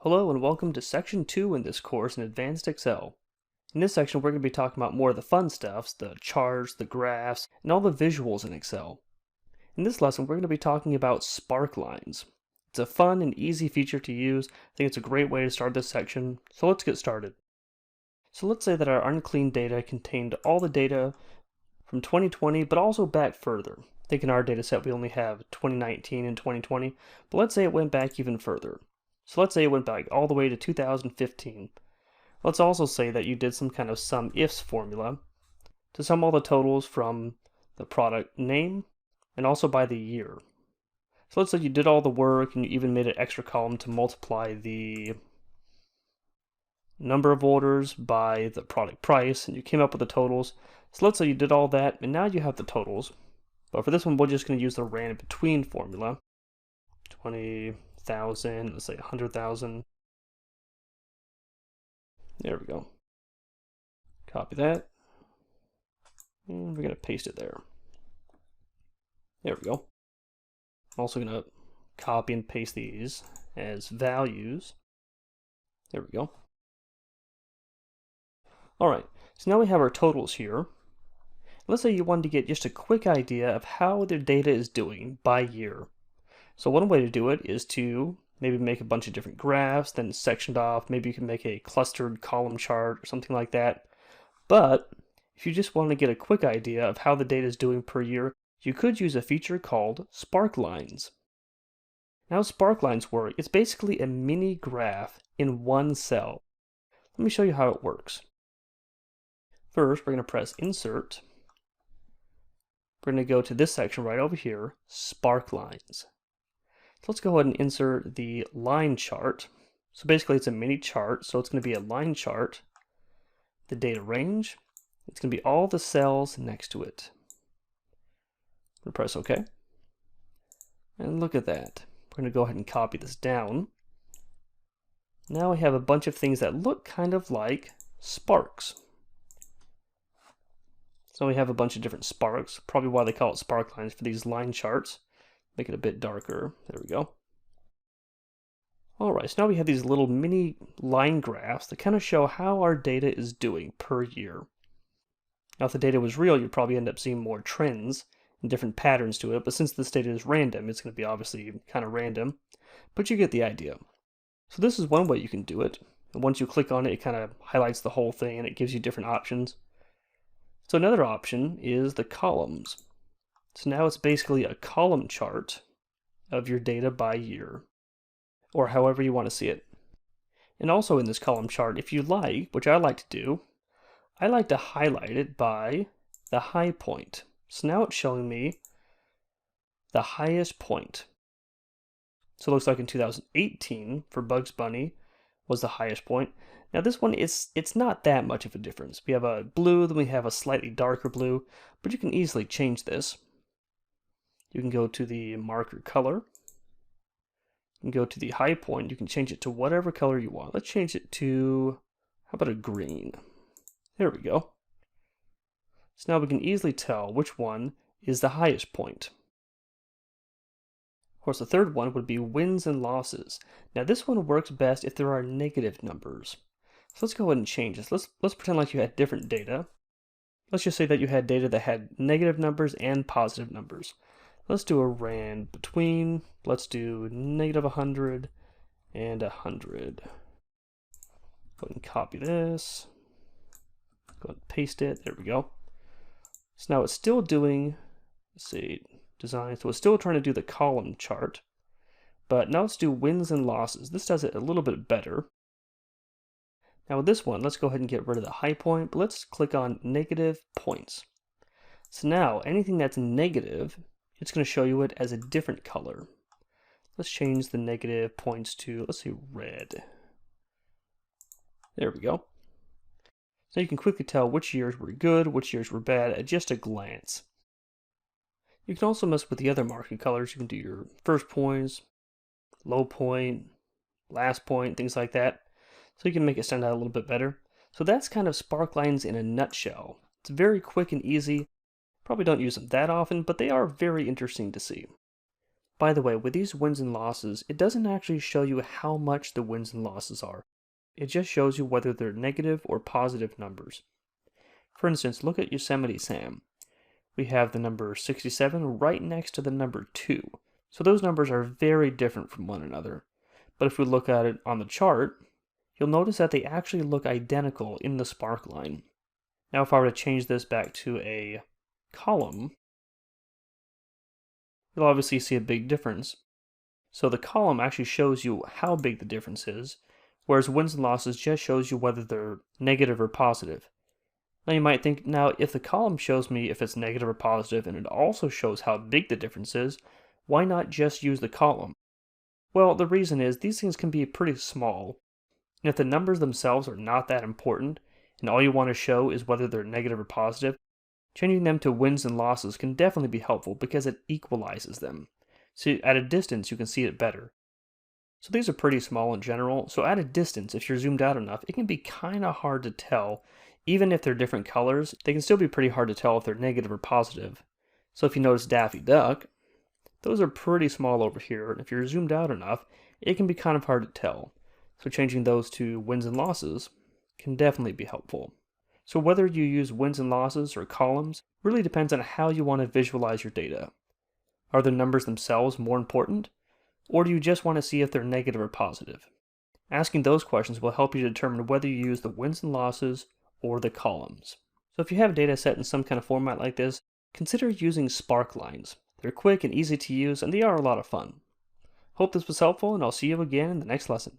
Hello and welcome to Section 2 in this course in Advanced Excel. In this section, we're going to be talking about more of the fun stuffs, the charts, the graphs, and all the visuals in Excel. In this lesson, we're going to be talking about Sparklines. It's a fun and easy feature to use. I think it's a great way to start this section, so let's get started. So let's say that our unclean data contained all the data from 2020, but also back further. I think in our data set we only have 2019 and 2020, but let's say it went back even further. So let's say it went back all the way to 2015. Let's also say that you did some kind of sum ifs formula to sum all the totals from the product name and also by the year. So let's say you did all the work and you even made an extra column to multiply the number of orders by the product price and you came up with the totals. So let's say you did all that and now you have the totals. But for this one, we're just going to use the random between formula. 20,000, let's say 100,000. There we go. Copy that. And we're going to paste it there. There we go. I'm also going to copy and paste these as values. There we go. All right, so now we have our totals here. Let's say you wanted to get just a quick idea of how their data is doing by year. So one way to do it is to maybe make a bunch of different graphs, then sectioned off. Maybe you can make a clustered column chart or something like that. But if you just want to get a quick idea of how the data is doing per year, you could use a feature called Sparklines. Now Sparklines work, it's basically a mini graph in one cell. Let me show you how it works. First, we're going to press Insert. We're going to go to this section right over here, Sparklines. So let's go ahead and insert the line chart. So basically it's a mini chart, so it's going to be a line chart. The data range, it's going to be all the cells next to it. I'm going to press OK. And look at that. We're going to go ahead and copy this down. Now we have a bunch of things that look kind of like sparks. So we have a bunch of different sparks, probably why they call it Sparklines for these line charts. Make it a bit darker. There we go. All right, so now we have these little mini line graphs that kind of show how our data is doing per year. Now, if the data was real, you'd probably end up seeing more trends and different patterns to it, but since this data is random, it's going to be obviously kind of random, but you get the idea. So this is one way you can do it. And once you click on it, it kind of highlights the whole thing and it gives you different options. So another option is the columns. So now it's basically a column chart of your data by year, or however you want to see it. And also in this column chart, if you like, which I like to do, I like to highlight it by the high point. So now it's showing me the highest point. So it looks like in 2018 for Bugs Bunny was the highest point. Now this one, it's not that much of a difference. We have a blue, then we have a slightly darker blue, but you can easily change this. You can go to the marker color, you can go to the high point, you can change it to whatever color you want. Let's change it to, how about a green? There we go. So now we can easily tell which one is the highest point. Of course, the third one would be wins and losses. Now this one works best if there are negative numbers. So let's go ahead and change this. Let's pretend like you had different data. Let's just say that you had data that had negative numbers and positive numbers. Let's do a rand between. Let's do -100 and 100. Go ahead and copy this. Go ahead and paste it. There we go. So now it's still doing, let's see, design. So it's still trying to do the column chart. But now let's do wins and losses. This does it a little bit better. Now with this one, let's go ahead and get rid of the high point, but let's click on negative points. So now anything that's negative, it's going to show you it as a different color. Let's change the negative points to, let's say, red. There we go. So you can quickly tell which years were good, which years were bad at just a glance. You can also mess with the other marking colors. You can do your first points, low point, last point, things like that. So you can make it stand out a little bit better. So that's kind of Sparklines in a nutshell. It's very quick and easy. Probably don't use them that often, but they are very interesting to see. By the way, with these wins and losses, it doesn't actually show you how much the wins and losses are. It just shows you whether they're negative or positive numbers. For instance, look at Yosemite Sam. We have the number 67 right next to the number 2. So those numbers are very different from one another. But if we look at it on the chart, you'll notice that they actually look identical in the sparkline. Now if I were to change this back to a column, you'll obviously see a big difference. So the column actually shows you how big the difference is, whereas wins and losses just shows you whether they're negative or positive. Now you might think, now if the column shows me if it's negative or positive and it also shows how big the difference is, why not just use the column? Well, the reason is these things can be pretty small, and if the numbers themselves are not that important, and all you want to show is whether they're negative or positive, changing them to wins and losses can definitely be helpful because it equalizes them. So at a distance, you can see it better. So these are pretty small in general, so at a distance, if you're zoomed out enough, it can be kind of hard to tell. Even if they're different colors, they can still be pretty hard to tell if they're negative or positive. So if you notice Daffy Duck, those are pretty small over here, and if you're zoomed out enough, it can be kind of hard to tell. So changing those to wins and losses can definitely be helpful. So whether you use wins and losses or columns really depends on how you want to visualize your data. Are the numbers themselves more important? Or do you just want to see if they're negative or positive? Asking those questions will help you determine whether you use the wins and losses or the columns. So if you have data set in some kind of format like this, consider using Sparklines. They're quick and easy to use, and they are a lot of fun. Hope this was helpful, and I'll see you again in the next lesson.